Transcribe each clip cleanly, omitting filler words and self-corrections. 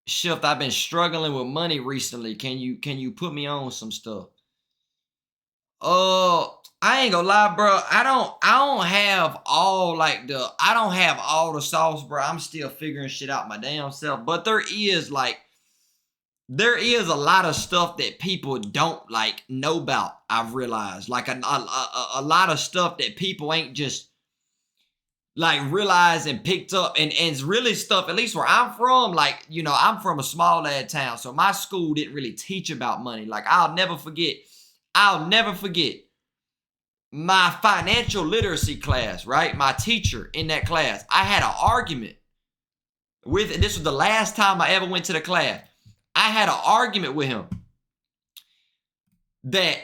Shift, I've been struggling with money recently. Can you put me on some stuff? I ain't gonna lie, bro. I don't have all I don't have all the sauce, bro. I'm still figuring shit out my damn self. But there is a lot of stuff that people don't know about. I've realized a lot of stuff that people ain't just realized and picked up, and it's really stuff, at least where I'm from, I'm from a small ass town, so my school didn't really teach about money. I'll never forget my financial literacy class, right? My teacher in that class, I had an argument with, this was the last time I ever went to the class. I had an argument with him that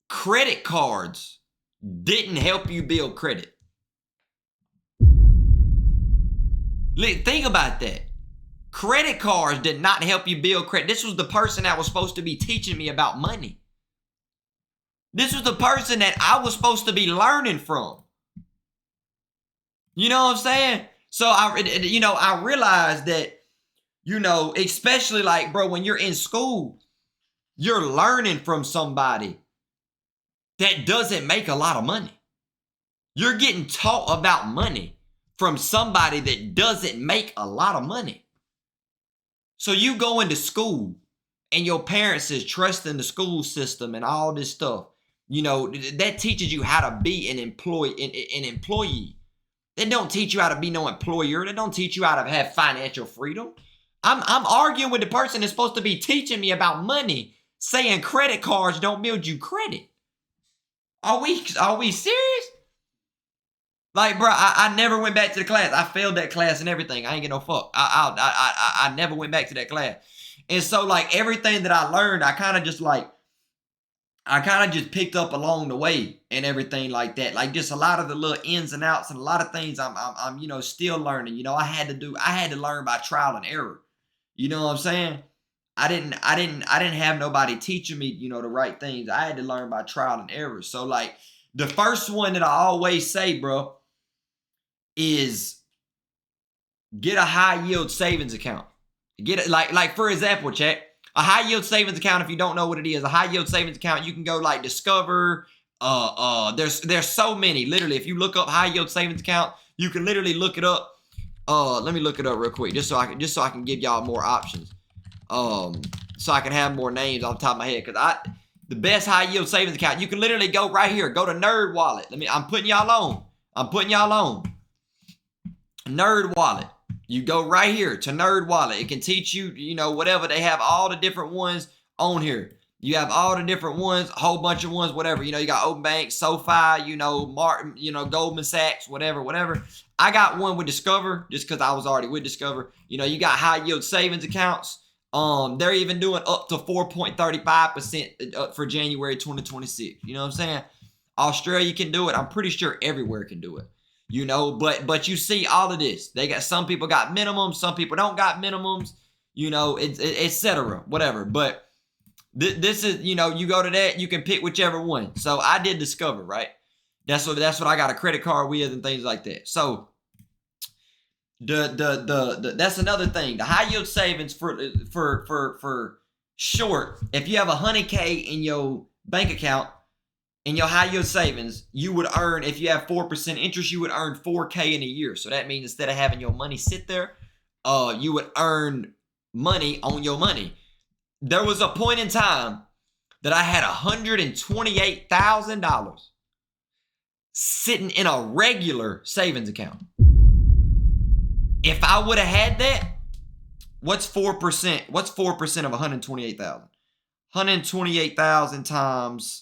credit cards didn't help you build credit. Think about that. Credit cards did not help you build credit. This was the person that was supposed to be teaching me about money. This was the person that I was supposed to be learning from. You know what I'm saying? So I realized that, especially bro, when you're in school, you're learning from somebody that doesn't make a lot of money. You're getting taught about money from somebody that doesn't make a lot of money. So you go into school and your parents is trusting the school system and all this stuff. That teaches you how to be an employee. They don't teach you how to be no employer. They don't teach you how to have financial freedom. I'm arguing with the person that's supposed to be teaching me about money, saying credit cards don't build you credit. Are we serious? Bro, I never went back to the class. I failed that class and everything. I ain't get no fuck. I never went back to that class. And so everything that I learned, I kind of just picked up along the way and everything like that. Just a lot of the little ins and outs and a lot of things I'm still learning. I had to learn by trial and error. You know what I'm saying? I didn't have nobody teaching me, the right things. I had to learn by trial and error. So the first one that I always say, bro, is get a high yield savings account. Get it for example, check. A high yield savings account, if you don't know what it is, a high yield savings account, you can go Discover. There's so many. Literally, if you look up high yield savings account, you can literally look it up. Let me look it up real quick, just so I can give y'all more options. So I can have more names off the top of my head. The best high yield savings account, you can literally go right here. Go to Nerd Wallet. I'm putting y'all on. Nerd Wallet. You go right here to Nerd Wallet. It can teach you, whatever. They have all the different ones on here. You have all the different ones, a whole bunch of ones, whatever. You got Open Bank, SoFi, Martin, Goldman Sachs, whatever. I got one with Discover just because I was already with Discover. You got high yield savings accounts. They're even doing up to 4.35% for January 2026. You know what I'm saying? Australia can do it. I'm pretty sure everywhere can do it. But you see all of this. Some people got minimums, some people don't got minimums, etc. Whatever. But this is, you go to that, you can pick whichever one. So I did Discover, right? That's what I got a credit card with and things like that. So that's another thing. The high yield savings for short, if you have $100K in your bank account, in your high yield savings, you would earn, if you have 4% interest, you would earn $4K in a year. So that means instead of having your money sit there, you would earn money on your money. There was a point in time that I had $128,000 sitting in a regular savings account. If I would have had that, what's 4%? What's 4% of 128,000? 128,000 times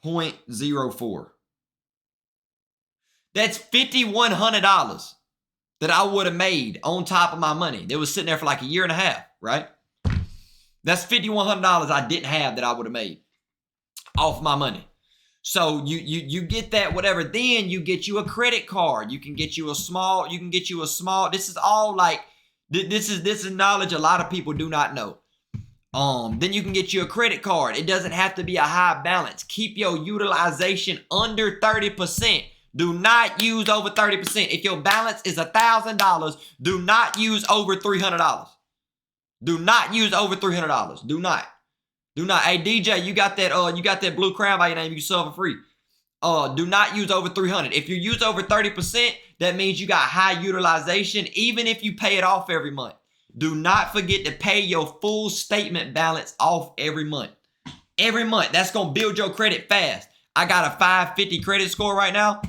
0.04. That's $5,100 that I would have made on top of my money. That was sitting there for a year and a half, right? That's $5,100 I didn't have that I would have made off my money. So you get that, whatever. Then you get you a credit card. You can get you a small. This is all this is knowledge a lot of people do not know. Then you can get you a credit card. It doesn't have to be a high balance. Keep your utilization under 30%. Do not use over 30%. If your balance is $1,000, do not use over $300. Do not use over $300. Do not. Do not. Hey DJ, you got that blue crown by your name. You can sell for free. Do not use over 300. If you use over 30%, that means you got high utilization, even if you pay it off every month. Do not forget to pay your full statement balance off every month. Every month. That's going to build your credit fast. I got a 550 credit score right now.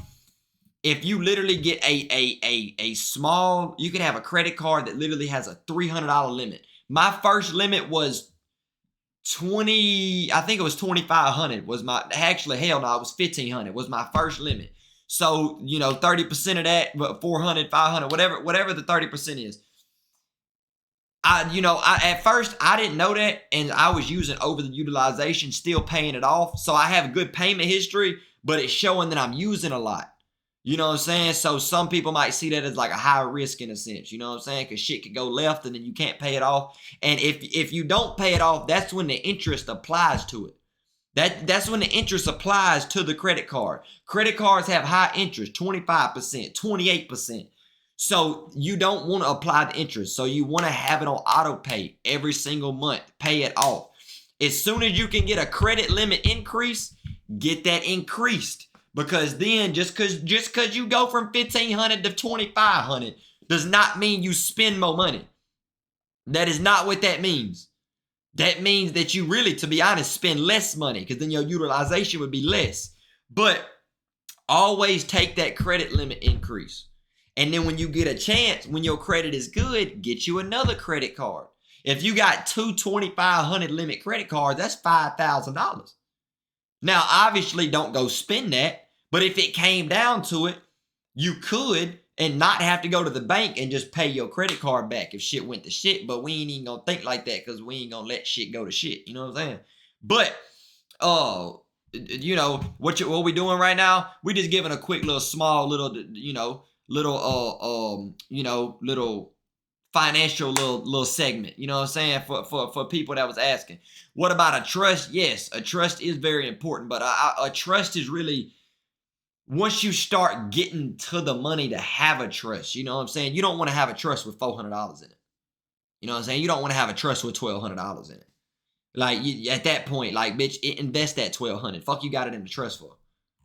If you literally get a small, you can have a credit card that literally has a $300 limit. My first limit was 20, I think it was 2,500 was my, actually, hell no, it was 1,500 was my first limit. So, 30% of that, but 400, 500, whatever the 30% is. At first I didn't know that, and I was using over the utilization, still paying it off. So I have a good payment history, but it's showing that I'm using a lot. You know what I'm saying? So some people might see that as like a high risk in a sense, you know what I'm saying? Because shit could go left and then you can't pay it off. And if you don't pay it off, that's when the interest applies to it. That's when the interest applies to the credit card. Credit cards have high interest, 25%, 28%. So you don't want to apply the interest. So you want to have it on auto pay every single month, pay it off. As soon as you can get a credit limit increase, get that increased. Because then just cause you go from 1,500 to 2,500 does not mean you spend more money. That is not what that means. That means that you really, to be honest, spend less money, because then your utilization would be less. But always take that credit limit increase. And then when you get a chance, when your credit is good, get you another credit card. If you got two 2,500 limit credit cards, that's $5,000. Now, obviously, don't go spend that. But if it came down to it, you could and not have to go to the bank and just pay your credit card back if shit went to shit. But we ain't even gonna think like that, because we ain't gonna let shit go to shit. You know what I'm saying? But, what we doing right now? We just giving a quick little small little financial little segment. You know what I'm saying? For people that was asking. What about a trust? Yes, a trust is very important. But a trust is really, once you start getting to the money to have a trust, you know what I'm saying? You don't want to have a trust with $400 in it. You know what I'm saying? You don't want to have a trust with $1,200 in it. Like, at that point, like, bitch, invest that $1,200. Fuck you got it in the trust for.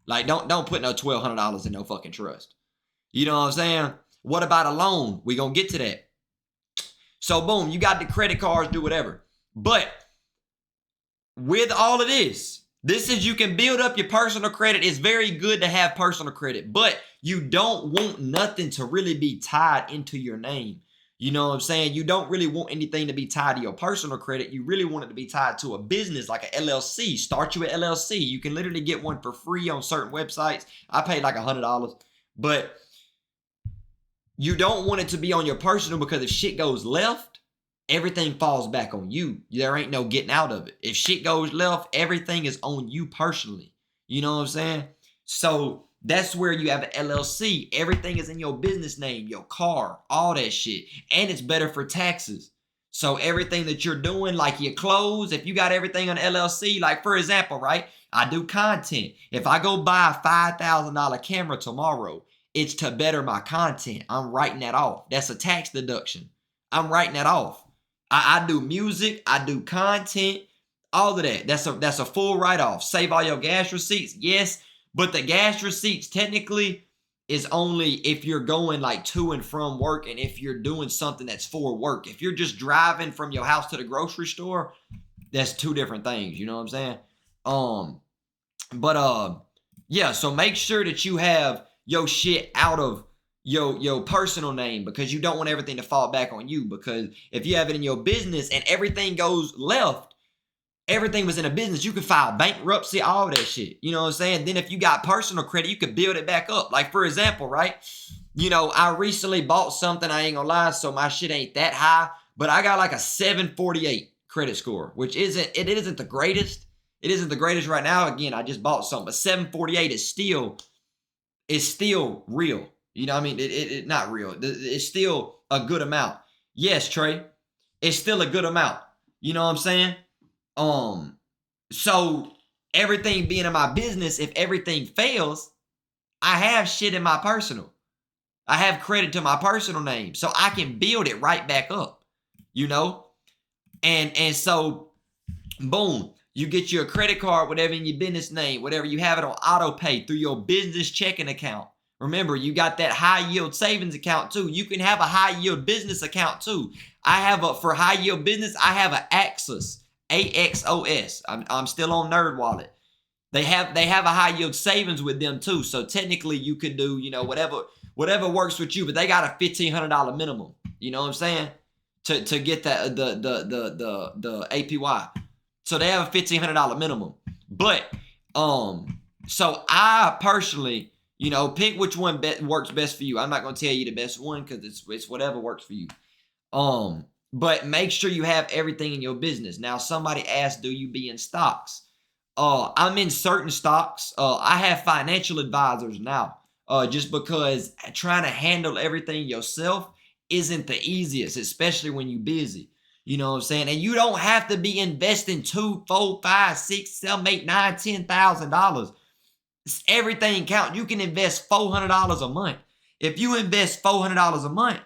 Like, don't put no $1,200 in no fucking trust. You know what I'm saying? What about a loan? We gonna get to that. So, boom, you got the credit cards, do whatever. But with all of this is, you can build up your personal credit. It's very good to have personal credit, but you don't want nothing to really be tied into your name. You know what I'm saying? You don't really want anything to be tied to your personal credit. You really want it to be tied to a business like an LLC. Start you an LLC. You can literally get one for free on certain websites. I paid like $100, but you don't want it to be on your personal, because if shit goes left, everything falls back on you. There ain't no getting out of it. If shit goes left, everything is on you personally. You know what I'm saying? So that's where you have an LLC. Everything is in your business name, your car, all that shit. And it's better for taxes. So everything that you're doing, like your clothes, if you got everything on LLC, like for example, right? I do content. If I go buy a $5,000 camera tomorrow, it's to better my content. I'm writing that off. That's a tax deduction. I'm writing that off. I do music, I do content, all of that. That's a full write-off. Save all your gas receipts, yes, but the gas receipts technically is only if you're going like to and from work, and if you're doing something that's for work. If you're just driving from your house to the grocery store, that's two different things. You know what I'm saying? Yeah. So make sure that you have your shit out of your personal name, because you don't want everything to fall back on you. Because if you have it in your business and everything goes left, everything was in a business, you could file bankruptcy, all that shit. You know what I'm saying? Then if you got personal credit, you could build it back up. Like for example, right? I recently bought something, I ain't gonna lie, so my shit ain't that high, but I got like a 748 credit score, which isn't the greatest. It isn't the greatest right now. Again, I just bought something, but 748 is still real. You know what I mean? It not real. It's still a good amount. Yes, Trey. It's still a good amount. You know what I'm saying? So everything being in my business, if everything fails, I have shit in my personal. I have credit to my personal name, so I can build it right back up, you know? And so, boom, you get your credit card, whatever in your business name, whatever, you have it on auto pay through your business checking account. Remember, you got that high yield savings account too. You can have a high yield business account too. For high yield business, I have an Axos, AXOS. I'm still on Nerd Wallet. They have a high yield savings with them too. So technically you could do, whatever works with you, but they got a $1,500 minimum. You know what I'm saying? To get that the APY. So they have a $1,500 minimum. But so I personally, pick which one works best for you. I'm not gonna tell you the best one because it's whatever works for you. But make sure you have everything in your business. Now, somebody asked, do you be in stocks? I'm in certain stocks. I have financial advisors now. Just because trying to handle everything yourself isn't the easiest, especially when you're busy. You know what I'm saying? And you don't have to be investing $2, $4, $5, $6, $7, $8, $9, $10,000. Everything counts. You can invest $400 a month. If you invest $400 a month,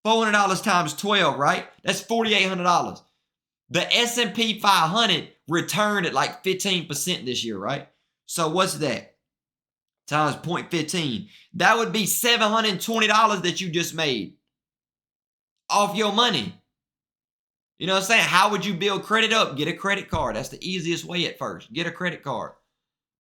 $400 times 12, right? That's $4,800. The S&P 500 returned at like 15% this year, right? So what's that? Times 0.15. That would be $720 that you just made off your money. You know what I'm saying? How would you build credit up? Get a credit card. That's the easiest way at first. Get a credit card.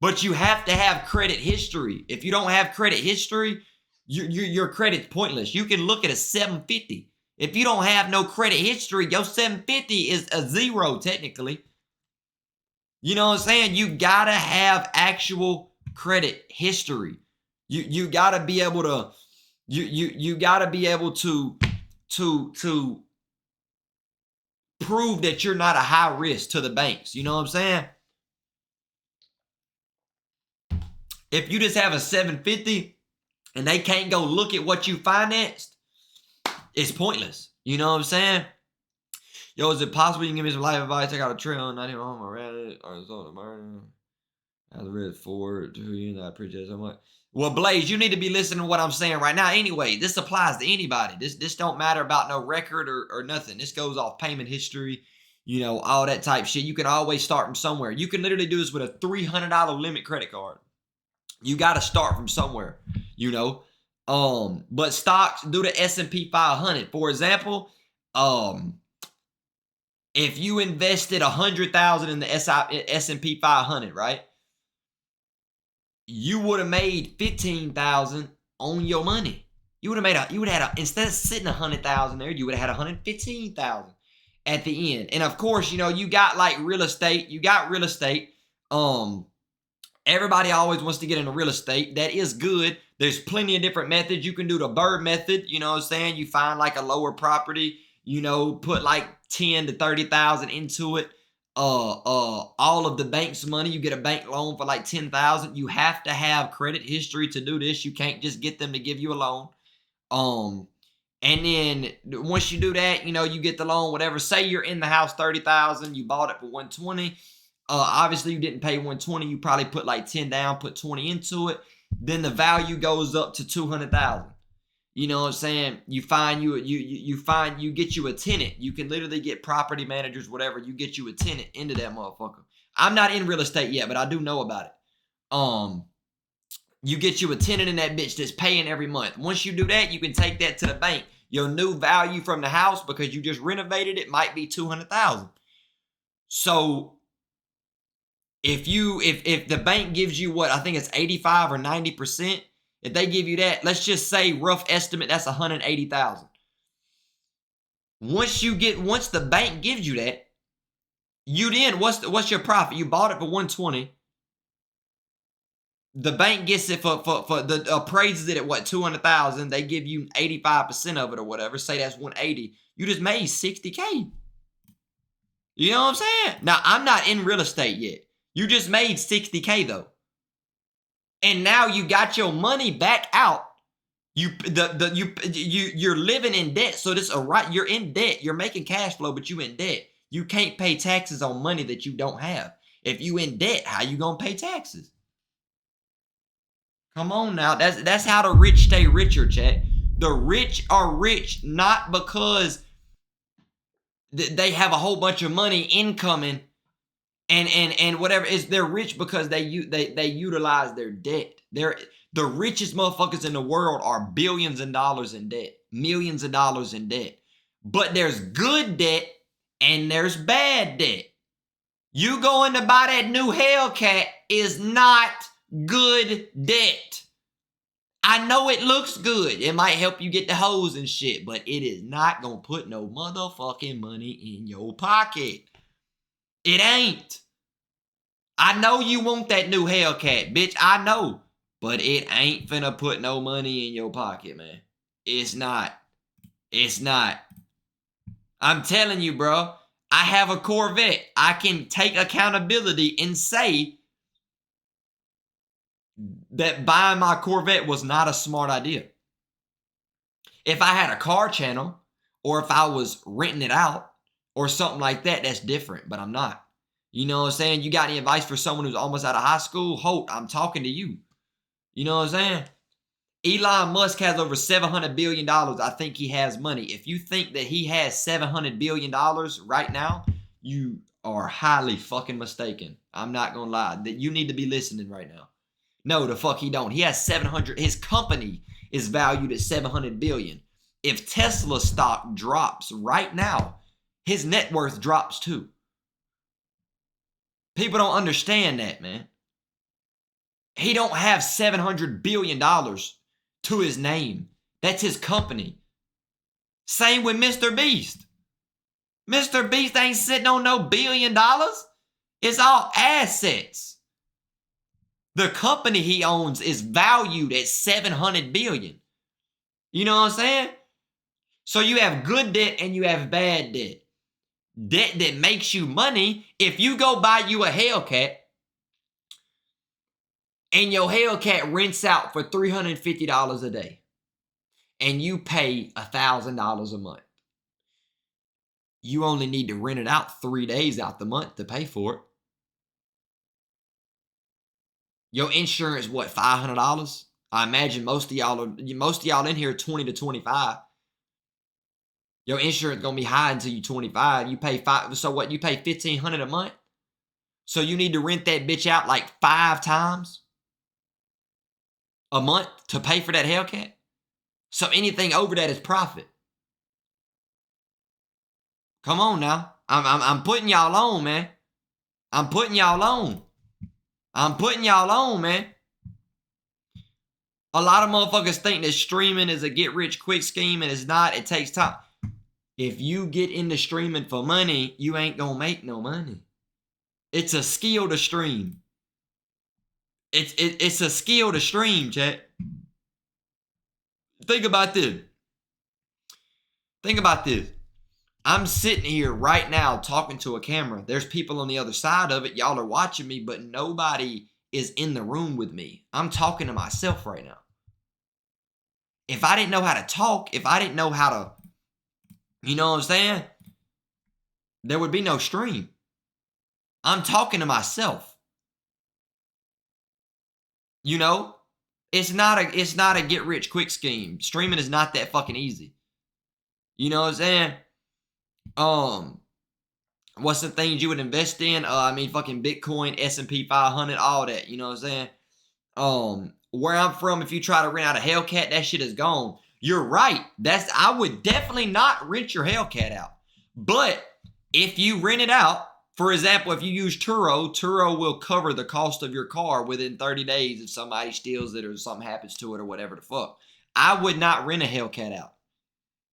But you have to have credit history. If you don't have credit history, your credit's pointless. You can look at a 750. If you don't have no credit history, your 750 is a zero technically. You know what I'm saying? You gotta have actual credit history. You gotta be able to you gotta be able to prove that you're not a high risk to the banks. You know what I'm saying? If you just have a 750 and they can't go look at what you financed, it's pointless. You know what I'm saying? Yo, is it possible you can give me some life advice? I got a trail, not even home. I read it. Or so tomorrow. I read forward to you, and I appreciate it so much. Well, Blaze, you need to be listening to what I'm saying right now. Anyway, this applies to anybody. This don't matter about no record or nothing. This goes off payment history, all that type shit. You can always start from somewhere. You can literally do this with a $300 limit credit card. You got to start from somewhere, But stocks, do the S&P 500. For example, if you invested $100,000 in the S&P 500, right? You would have made $15,000 on your money. You would have had instead of sitting $100,000 there, you would have had $115,000 at the end. And of course, you got like real estate. You got real estate. Everybody always wants to get into real estate. That is good. There's plenty of different methods. You can do the bird method. You know what I'm saying? You find like a lower property, put like 10 to 30,000 into it. All of the bank's money, you get a bank loan for like 10,000. You have to have credit history to do this. You can't just get them to give you a loan. And then once you do that, you get the loan, whatever. Say you're in the house 30,000, you bought it for 120. Obviously you didn't pay 120. You probably put like 10 down, put 20 into it. Then the value goes up to 200,000. You know what I'm saying? You find you get you a tenant. You can literally get property managers, whatever. You get you a tenant into that motherfucker. I'm not in real estate yet, but I do know about it. You get you a tenant in that bitch that's paying every month. Once you do that, you can take that to the bank. Your new value from the house, because you just renovated it, might be 200,000. So if the bank gives you what I think it's 85 or 90%, if they give you that, let's just say rough estimate, that's 180,000. Once the bank gives you that, what's your profit? You bought it for 120. The bank gets it for the appraises it at what, 200,000. They give you 85% of it or whatever. Say that's 180. You just made 60K. You know what I'm saying? Now I'm not in real estate yet. You just made 60K though. And now you got your money back out. You're living in debt. So you're in debt. You're making cash flow, but you in debt. You can't pay taxes on money that you don't have. If you in debt, how you gonna pay taxes? Come on now. That's how the rich stay richer, chat. The rich are rich not because they have a whole bunch of money incoming and whatever. They're rich because they utilize their debt. The richest motherfuckers in the world are billions of dollars in debt, millions of dollars in debt. But there's good debt and there's bad debt. You going to buy that new Hellcat is not good debt. I know it looks good. It might help you get the hose and shit, but it is not gonna put no motherfucking money in your pocket. It ain't. I know you want that new Hellcat, bitch. I know. But it ain't finna put no money in your pocket, man. It's not. It's not. I'm telling you, bro. I have a Corvette. I can take accountability and say that buying my Corvette was not a smart idea. If I had a car channel or if I was renting it out or something like that, that's different, but I'm not. You know what I'm saying? You got any advice for someone who's almost out of high school? Holt, I'm talking to you. You know what I'm saying? Elon Musk has over $700 billion. I think he has money. If you think that he has $700 billion right now, you are highly fucking mistaken. I'm not going to lie. You need to be listening right now. No, the fuck he don't. He has 700. His company is valued at 700 billion. If Tesla stock drops right now, his net worth drops too. People don't understand that, man. He don't have $700 billion to his name. That's his company. Same with Mr. Beast. Mr. Beast ain't sitting on no $1 billion. It's all assets. The company he owns is valued at 700 billion. You know what I'm saying? So you have good debt and you have bad debt. Debt that makes you money. If you go buy you a Hellcat and your Hellcat rents out for $350 a day and you pay $1,000 a month, you only need to rent it out 3 days out the month to pay for it. Your insurance, what, $500? I imagine most of y'all in here are 20 to 25. Your insurance gonna be high until you 25. You pay so what? You pay $1,500 a month. So you need to rent that bitch out like 5 times a month to pay for that Hellcat. So anything over that is profit. Come on now. I'm putting y'all on, man. I'm putting y'all on. I'm putting y'all on, man. A lot of motherfuckers think that streaming is a get-rich-quick scheme, and it's not. It takes time. If you get into streaming for money, you ain't gonna make no money. It's a skill to stream. It's a skill to stream, chat. Think about this. Think about this. I'm sitting here right now talking to a camera. There's people on the other side of it. Y'all are watching me, but nobody is in the room with me. I'm talking to myself right now. If I didn't know how to talk, if I didn't know how to, you know what I'm saying? There would be no stream. I'm talking to myself. You know? It's not a get rich quick scheme. Streaming is not that fucking easy. You know what I'm saying? What's the things you would invest in? Fucking Bitcoin, S&P 500, all that. You know what I'm saying? Where I'm from, if you try to rent out a Hellcat, that shit is gone. You're right. I would definitely not rent your Hellcat out. But if you rent it out, for example, if you use Turo will cover the cost of your car within 30 days if somebody steals it or something happens to it or whatever the fuck. I would not rent a Hellcat out.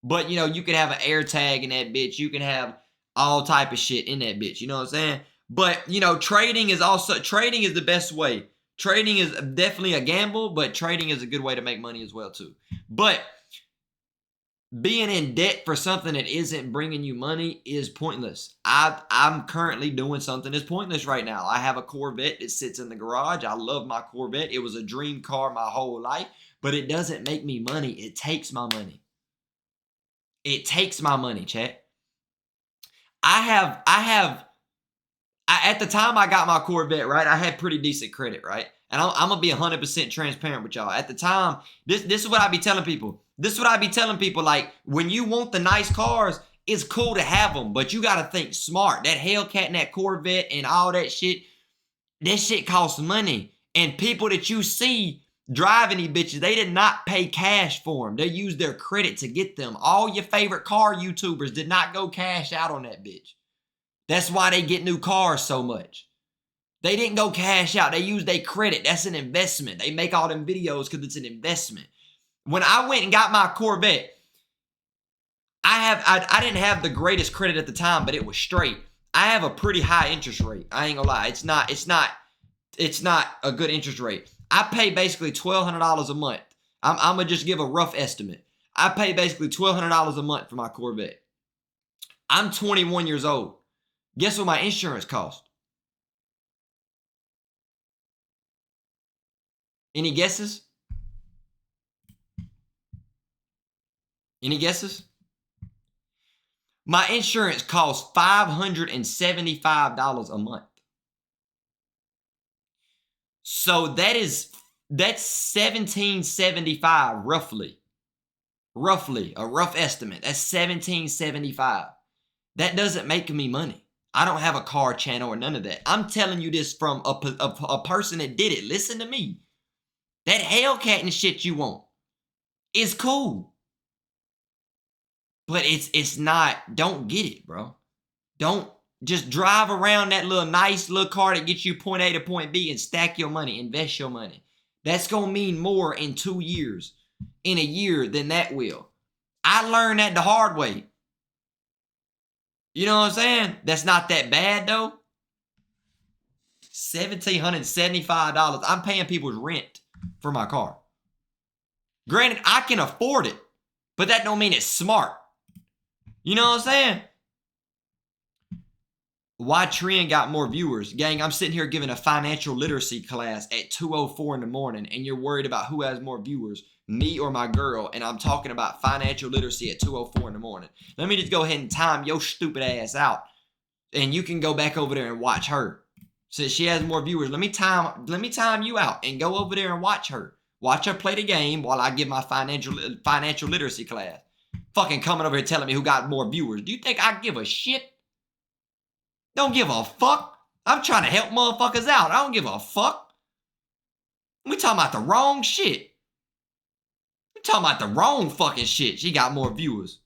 But, you know, you can have an air tag in that bitch. You can have all type of shit in that bitch. You know what I'm saying? But, you know, trading is the best way. Trading is definitely a gamble, but trading is a good way to make money as well, too. But being in debt for something that isn't bringing you money is pointless. I'm currently doing something that's pointless right now. I have a Corvette that sits in the garage. I love my Corvette. It was a dream car my whole life, but it doesn't make me money. It takes my money. It takes my money, chat. At the time I got my Corvette, right? I had pretty decent credit, right? And I'm going to be 100% transparent with y'all. At the time, this is what I be telling people. This is what I be telling people. Like, when you want the nice cars, it's cool to have them, but you got to think smart. That Hellcat and that Corvette and all that shit costs money. And people that you see driving these bitches, they did not pay cash for them. They used their credit to get them. All your favorite car YouTubers did not go cash out on that bitch. That's why they get new cars so much. They didn't go cash out. They used their credit. That's an investment. They make all them videos because it's an investment. When I went and got my Corvette, I didn't have the greatest credit at the time, but it was straight. I have a pretty high interest rate. I ain't gonna lie. It's not a good interest rate. I pay basically $1,200 a month. I'm gonna just give a rough estimate. I pay basically $1,200 a month for my Corvette. I'm 21 years old. Guess what my insurance cost? Any guesses? Any guesses? My insurance costs $575 a month. So that's $1,775 roughly. Roughly, a rough estimate. That's $1,775. That doesn't make me money. I don't have a car channel or none of that. I'm telling you this from a person that did it. Listen to me. That Hellcat and shit you want is cool. But it's not, don't get it, bro. Don't just drive around that little nice little car that gets you point A to point B and stack your money, invest your money. That's going to mean more in 2 years, in a year than that will. I learned that the hard way. You know what I'm saying? That's not that bad though. $1,775. I'm paying people's rent for my car. Granted, I can afford it, but that don't mean it's smart. You know what I'm saying? Why Trend got more viewers? Gang, I'm sitting here giving a financial literacy class at 2:04 in the morning, and you're worried about who has more viewers, me or my girl, and I'm talking about financial literacy at 2:04 in the morning. Let me just go ahead and time your stupid ass out, and you can go back over there and watch her. Since she has more viewers, let me time you out and go over there and watch her. Watch her play the game while I give my financial literacy class. Fucking coming over here telling me who got more viewers. Do you think I give a shit? Don't give a fuck. I'm trying to help motherfuckers out. I don't give a fuck. We talking about the wrong shit. We talking about the wrong fucking shit. She got more viewers.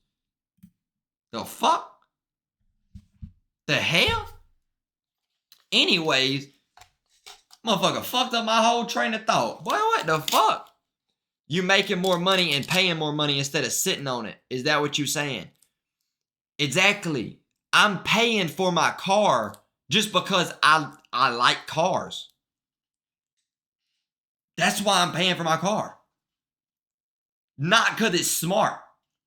The fuck? The hell? Anyways, motherfucker fucked up my whole train of thought. Boy, what the fuck? You making more money and paying more money instead of sitting on it. Is that what you saying? Exactly. I'm paying for my car just because I like cars. That's why I'm paying for my car. Not because it's smart.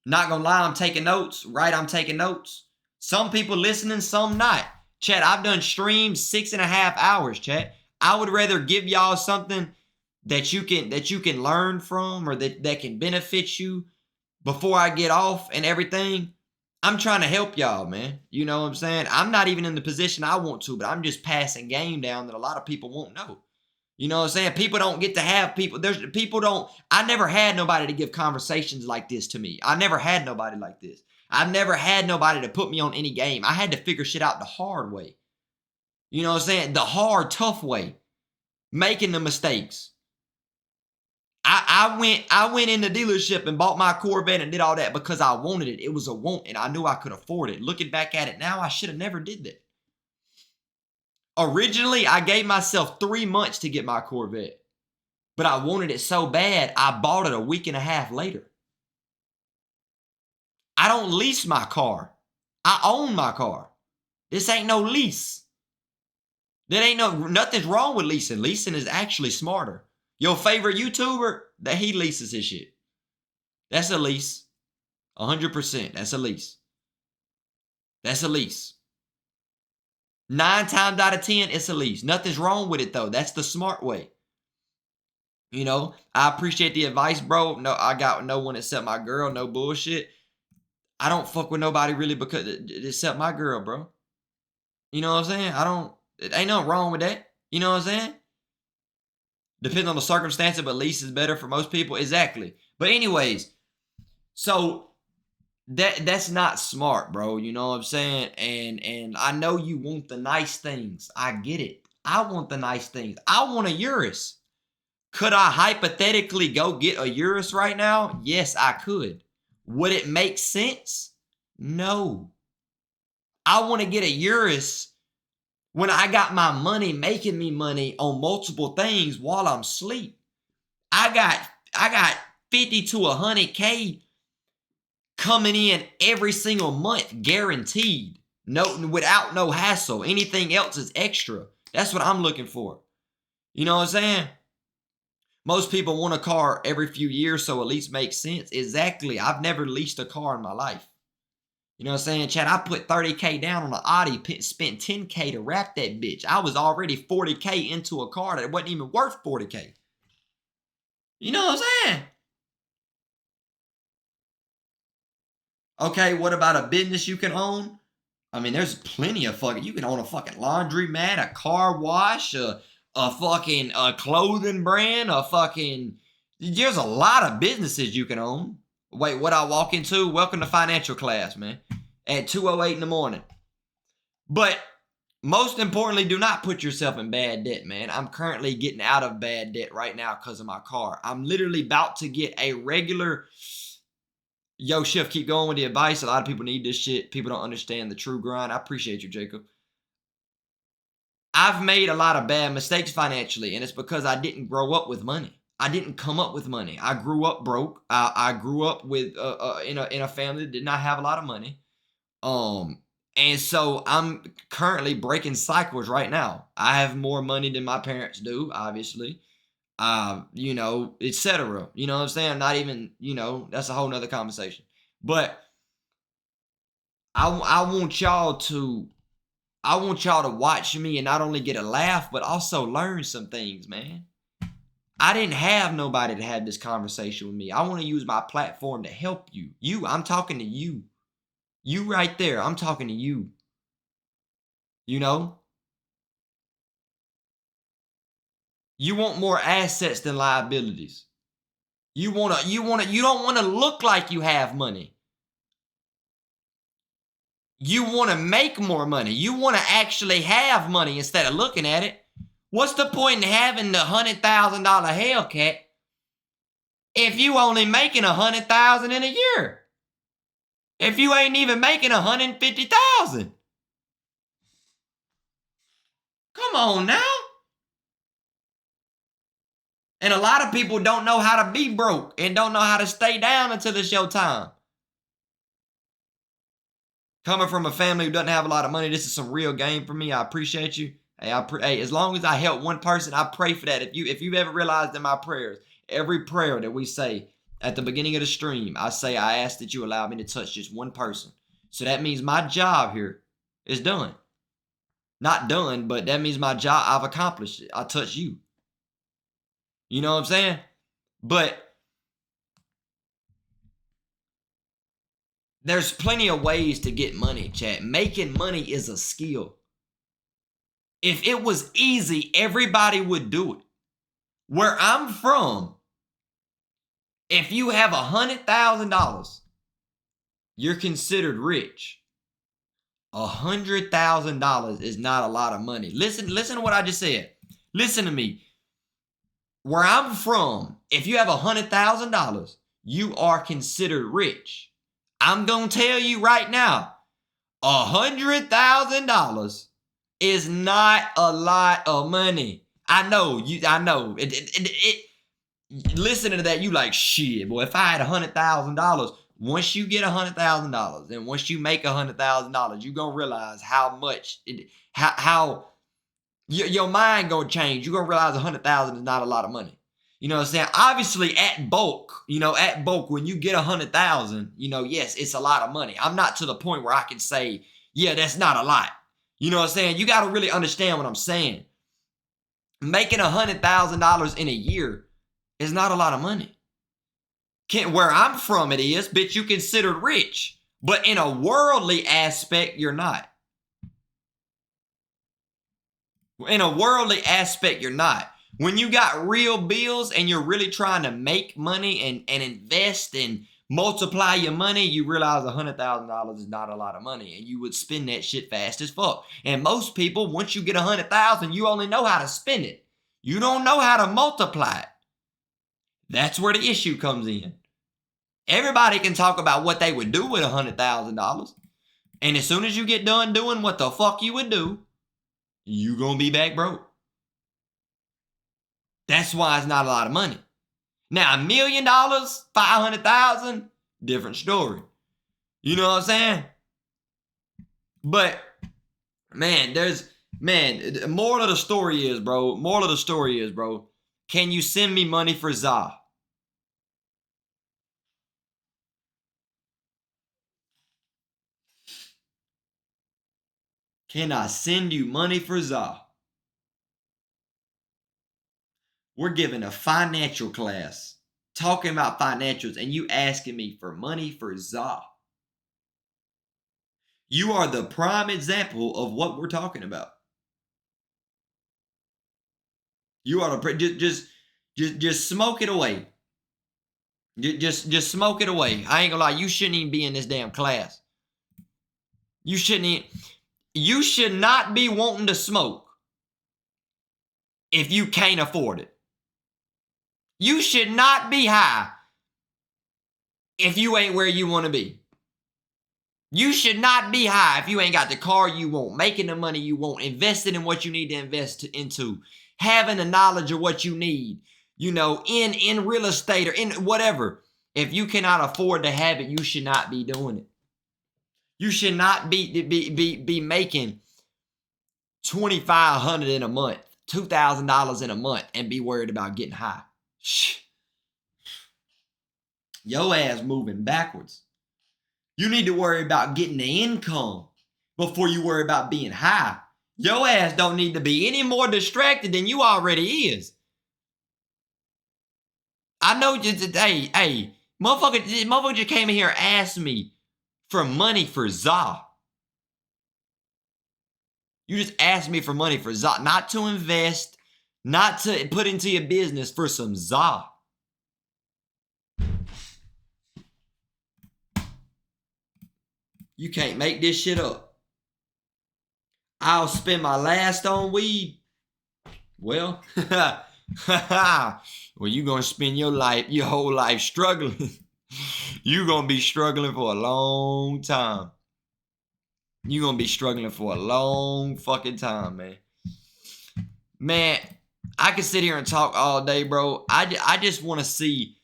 Not gonna lie, I'm taking notes. Right, I'm taking notes. Some people listening, some not. Chat, I've done streams 6.5 hours, chat. I would rather give y'all something that you can learn from or that can benefit you before I get off and everything. I'm trying to help y'all, man. You know what I'm saying? I'm not even in the position I want to, but I'm just passing game down that a lot of people won't know. You know what I'm saying? People don't get to have people. I never had nobody to give conversations like this to me. I never had nobody like this. I've never had nobody to put me on any game. I had to figure shit out the hard way. You know what I'm saying? The hard, tough way. Making the mistakes. I went in the dealership and bought my Corvette and did all that because I wanted it. It was a want and I knew I could afford it. Looking back at it now, I should have never did that. Originally, I gave myself 3 months to get my Corvette. But I wanted it so bad, I bought it a week and a half later. I don't lease my car. I own my car. This ain't no lease. Nothing's wrong with leasing. Leasing is actually smarter. Your favorite YouTuber, that he leases his shit. That's a lease. 100%. That's a lease. That's a lease. 9 times out of 10, it's a lease. Nothing's wrong with it, though. That's the smart way. You know, I appreciate the advice, bro. No, I got no one except my girl. No bullshit. I don't fuck with nobody really because except my girl, bro. You know what I'm saying? It ain't nothing wrong with that. You know what I'm saying? Depends on the circumstances, but lease is better for most people. Exactly. But anyways, so that's not smart, bro. You know what I'm saying? And I know you want the nice things. I get it. I want the nice things. I want a Urus. Could I hypothetically go get a Urus right now? Yes, I could. Would it make sense? No. I want to get a Urus when I got my money making me money on multiple things while I'm asleep. I got 50 to 100K coming in every single month, guaranteed. No, without no hassle. Anything else is extra. That's what I'm looking for. You know what I'm saying? Most people want a car every few years, so at least makes sense. Exactly. I've never leased a car in my life. You know what I'm saying, Chad? I put 30K down on an Audi, spent 10K to wrap that bitch. I was already 40K into a car that wasn't even worth 40K. You know what I'm saying? Okay, what about a business you can own? I mean, there's plenty of fucking, you can own a fucking laundromat, a car wash, a fucking clothing brand, there's a lot of businesses you can own. Wait, what I walk into? Welcome to financial class, man. At 2:08 in the morning. But most importantly, do not put yourself in bad debt, man. I'm currently getting out of bad debt right now because of my car. I'm literally about to get a regular... Yo, Shvfty, keep going with the advice. A lot of people need this shit. People don't understand the true grind. I appreciate you, Jacob. I've made a lot of bad mistakes financially, and it's because I didn't grow up with money. I didn't come up with money. I grew up broke. I grew up with in a family that did not have a lot of money. And so I'm currently breaking cycles right now. I have more money than my parents do, obviously. You know, etc. You know what I'm saying? Not even, you know, that's a whole nother conversation. But I want y'all to watch me and not only get a laugh, but also learn some things, man. I didn't have nobody to have this conversation with me. I want to use my platform to help you. I'm talking to you. You right there. I'm talking to you. You know? You want more assets than liabilities. You don't want to look like you have money. You want to make more money. You want to actually have money instead of looking at it. What's the point in having the $100,000 Hellcat if you only making $100,000 in a year? If you ain't even making $150,000? Come on now. And a lot of people don't know how to be broke and don't know how to stay down until it's your time. Coming from a family who doesn't have a lot of money, this is some real game for me. I appreciate you. Hey, as long as I help one person, I pray for that. If you've ever realized in my prayers, every prayer that we say at the beginning of the stream, I say, I ask that you allow me to touch just one person. So that means my job here is done. Not done, but that means my job, I've accomplished it. I touched you. You know what I'm saying? But there's plenty of ways to get money, chat. Making money is a skill. If it was easy, everybody would do it. Where I'm from, if you have $100,000, you're considered rich. $100,000 is not a lot of money. Listen to what I just said. Listen to me. Where I'm from, if you have $100,000, you are considered rich. I'm going to tell you right now, $100,000 is not a lot of money. I know. Listening to that, you like, shit, boy, if I had $100,000, once you get $100,000 and once you make $100,000, you're going to realize how much, how your mind going to change. You're going to realize $100,000 is not a lot of money. You know what I'm saying? Obviously, at bulk, when you get $100,000, yes, it's a lot of money. I'm not to the point where I can say, yeah, that's not a lot. You know what I'm saying? You got to really understand what I'm saying. Making $100,000 in a year is not a lot of money. Where I'm from, it is, bitch, you considered rich. But in a worldly aspect, you're not. In a worldly aspect, you're not. When you got real bills and you're really trying to make money and invest and multiply your money, you realize $100,000 is not a lot of money, and you would spend that shit fast as fuck. And most people, once you get 100,000, you only know how to spend it. You don't know how to multiply it. That's where the issue comes in. Everybody can talk about what they would do with $100,000. And as soon as you get done doing what the fuck you would do, you gonna be back broke. That's why it's not a lot of money. Now, $1 million, 500,000, different story. You know what I'm saying? But, man, the moral of the story is, bro, can you send me money for ZA? Can I send you money for ZA? We're giving a financial class, talking about financials, and you asking me for money for ZA. You are the prime example of what we're talking about. You are just smoke it away. Just smoke it away. I ain't gonna lie, you shouldn't even be in this damn class. You should not be wanting to smoke if you can't afford it. You should not be high if you ain't where you want to be. You should not be high if you ain't got the car you want, making the money you want, investing in what you need to invest into, having the knowledge of what you need, you know, in real estate or in whatever. If you cannot afford to have it, you should not be doing it. You should not be making $2,500 in a month, $2,000 in a month, and be worried about getting high. Shh. Your ass moving backwards. You need to worry about getting the income before you worry about being high. Your ass don't need to be any more distracted than you already is. I know just, hey, motherfucker just came in here and asked me for money for ZA. You just asked me for money for ZA, not to invest, not to put into your business, for some ZA. You can't make this shit up. I'll spend my last on weed. Well, well, you gonna spend your whole life struggling. You gonna be struggling for a long time. You gonna be struggling for a long fucking time, man. Man, I could sit here and talk all day, bro. I just want to see.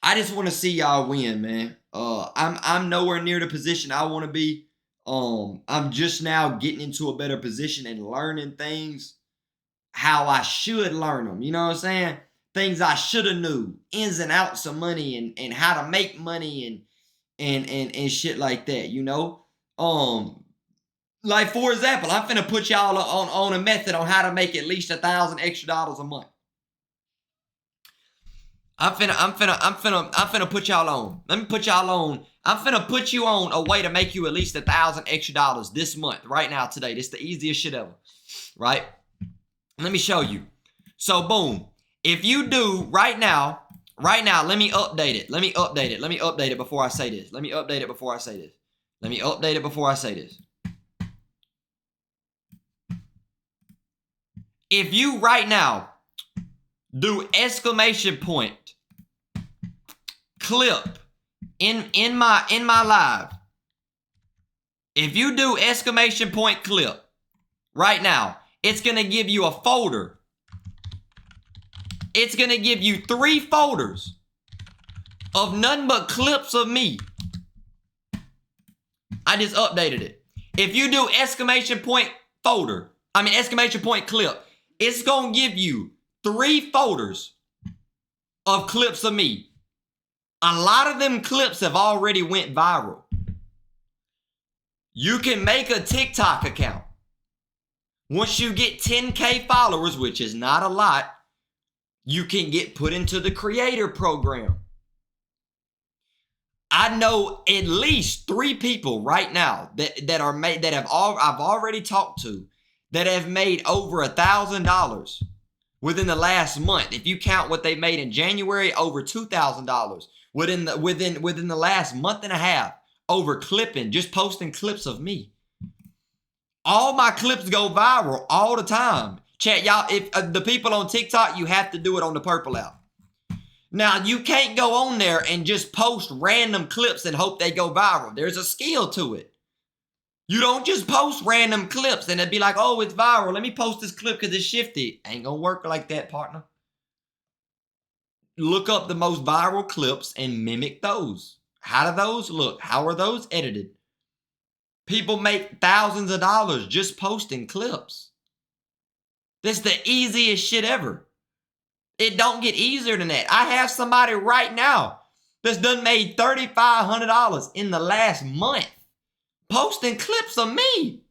I just want to see y'all win, man. I'm nowhere near the position I want to be. I'm just now getting into a better position and learning things how I should learn them. You know what I'm saying? Things I should have knew, ins and outs of money and how to make money and shit like that. You know, like for example, I'm finna put y'all on a method on how to make at least $1,000 extra a month. I'm finna put y'all on. Let me put y'all on. I'm finna put you on a way to make you at least $1,000 extra this month, right now, today. This is the easiest shit ever, right? Let me show you. So boom, if you do right now, let me update it. Let me update it before I say this. If you right now do exclamation point clip in my live, if you do exclamation point clip right now, it's gonna give you a folder. It's gonna give you 3 folders of nothing but clips of me. I just updated it. If you do exclamation point clip, it's gonna give you 3 folders of clips of me. A lot of them clips have already went viral. You can make a TikTok account. Once you get 10K followers, which is not a lot, you can get put into the creator program. I know at least 3 people right now I've already talked to that have made over $1,000 within the last month. If you count what they made in January, over $2,000 within the last month and a half, over clipping, just posting clips of me. All my clips go viral all the time. Chat, y'all, if the people on TikTok, you have to do it on the Purple app. Now, you can't go on there and just post random clips and hope they go viral. There's a skill to it. You don't just post random clips and it'd be like, oh, it's viral. Let me post this clip because it's Shvfty. Ain't gonna work like that, partner. Look up the most viral clips and mimic those. How do those look? How are those edited? People make thousands of dollars just posting clips. That's the easiest shit ever. It don't get easier than that. I have somebody right now that's done made $3,500 in the last month posting clips of me.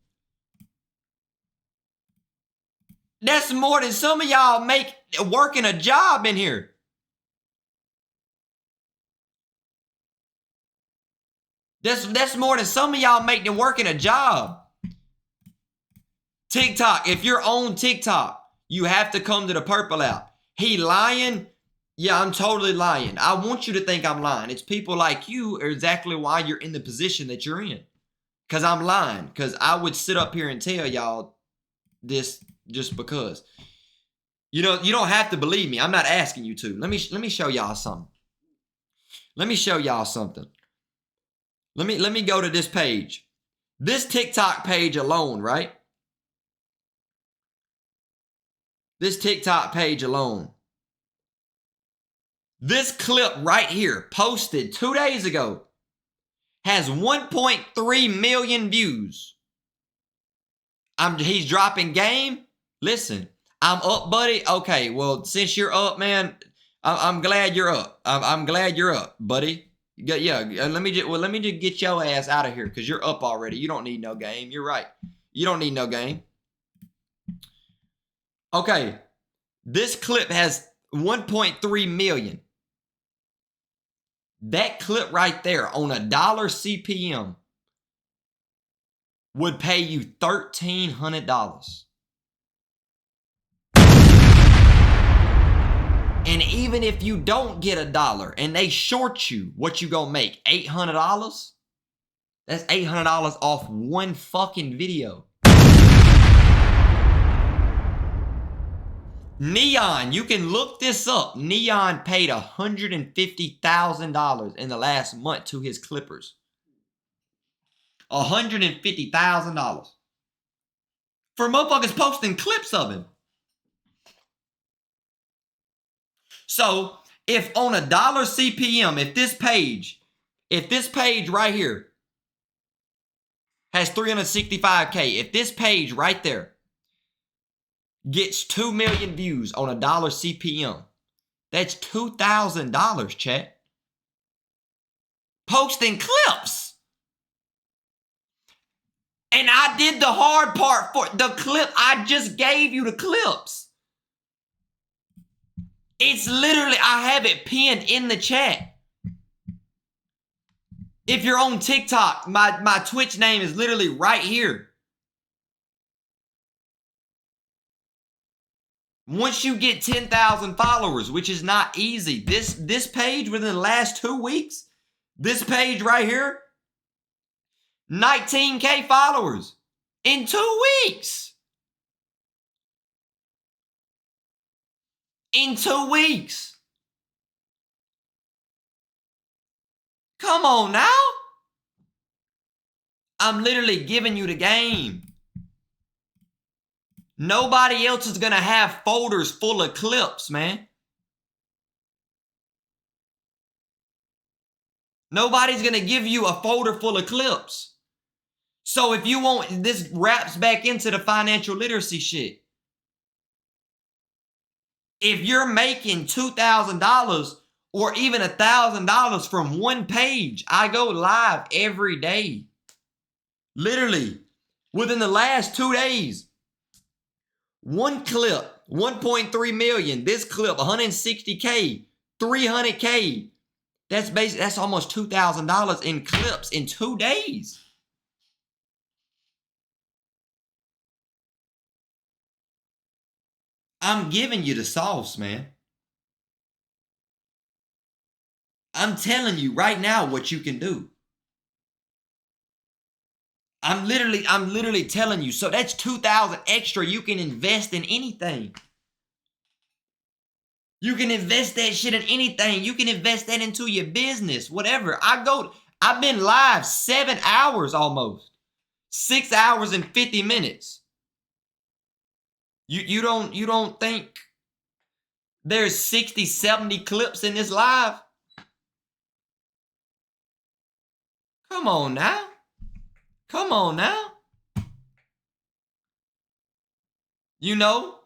That's more than some of y'all make working a job in here. That's more than some of y'all make than working a job. TikTok, if you're on TikTok, you have to come to the Purple app. He lying? Yeah, I'm totally lying. I want you to think I'm lying. It's people like you are exactly why you're in the position that you're in. Because I'm lying. Because I would sit up here and tell y'all this just because. You know, you don't have to believe me. I'm not asking you to. Let me show y'all something. Let me show y'all something. Let me go to this page. This TikTok page alone, right? This TikTok page alone. This clip right here, posted 2 days ago, has 1.3 million views. He's dropping game. Listen, I'm up, buddy. Okay, well, since you're up, man, I'm glad you're up. I'm glad you're up, buddy. Yeah, let me just get your ass out of here because you're up already. You don't need no game. You're right. You don't need no game. Okay, this clip has 1.3 million. That clip right there on $1 CPM would pay you $1,300. And even if you don't get $1 and they short you, what you gonna make? $800? That's $800 off one fucking video. Neon, you can look this up. Neon paid $150,000 in the last month to his clippers. $150,000 for motherfuckers posting clips of him. So if on $1 CPM, if this page right here has 365K, if this page right there gets 2 million views on $1 CPM, that's $2,000, chat. Posting clips. And I did the hard part for the clip. I just gave you the clips. It's literally, I have it pinned in the chat. If you're on TikTok, my Twitch name is literally right here. Once you get 10,000 followers, which is not easy, this page within the last 2 weeks, this page right here, 19K followers in 2 weeks. In 2 weeks. Come on now. I'm literally giving you the game. Nobody else is going to have folders full of clips, man. Nobody's going to give you a folder full of clips. So if you want, this wraps back into the financial literacy shit. If you're making $2,000 or even $1,000 from one page, I go live every day. Literally, within the last 2 days, one clip, 1.3 million. This clip, 160K, 300K. That's almost $2,000 in clips in 2 days. I'm giving you the sauce, man. I'm telling you right now what you can do. I'm literally telling you. So that's 2,000 extra you can invest in anything. You can invest that shit in anything. You can invest that into your business, whatever. I've been live 7 hours almost. 6 hours and 50 minutes. You don't think there's 60, 70 clips in this live? Come on now. Come on now. You know?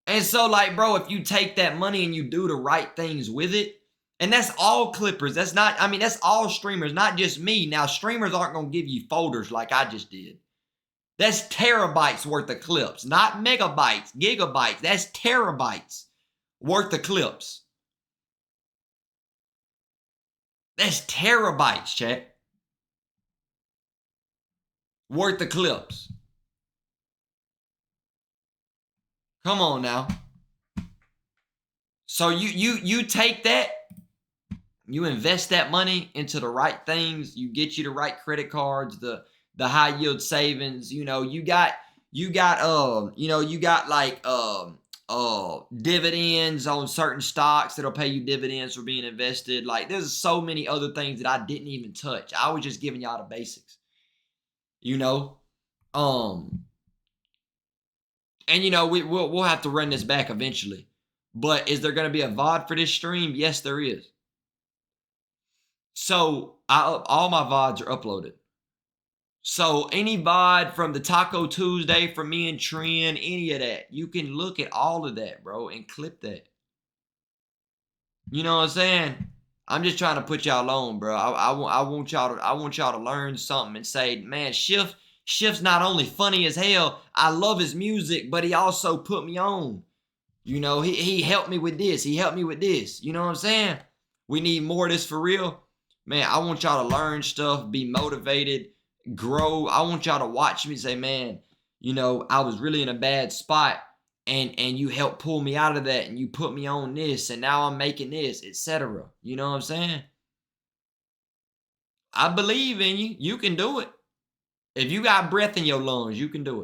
And so, like, bro, if you take that money and you do the right things with it, and that's all clippers. That's not, I mean, that's all streamers, not just me. Now, streamers aren't going to give you folders like I just did. That's terabytes worth of clips, not megabytes, gigabytes. That's terabytes worth of clips. That's terabytes, chat. Worth of clips. Come on now. So you take that, you invest that money into the right things, you get you the right credit cards, the high yield savings, you got like dividends on certain stocks that'll pay you dividends for being invested. Like there's so many other things that I didn't even touch. I was just giving y'all the basics. You know? And we'll have to run this back eventually. But is there going to be a VOD for this stream? Yes, there is. So all my VODs are uploaded. So any VOD from the Taco Tuesday from me and Trent, any of that, you can look at all of that, bro, and clip that. You know what I'm saying? I'm just trying to put y'all on, bro. I want y'all to learn something and say, man, Shvft's not only funny as hell. I love his music, but he also put me on. He helped me with this. He helped me with this. You know what I'm saying? We need more of this for real. Man, I want y'all to learn stuff, be motivated, grow. I want y'all to watch me say, man, I was really in a bad spot and you helped pull me out of that and you put me on this and now I'm making this, etc. You know what I'm saying? I believe in you. You can do it. If you got breath in your lungs, you can do it.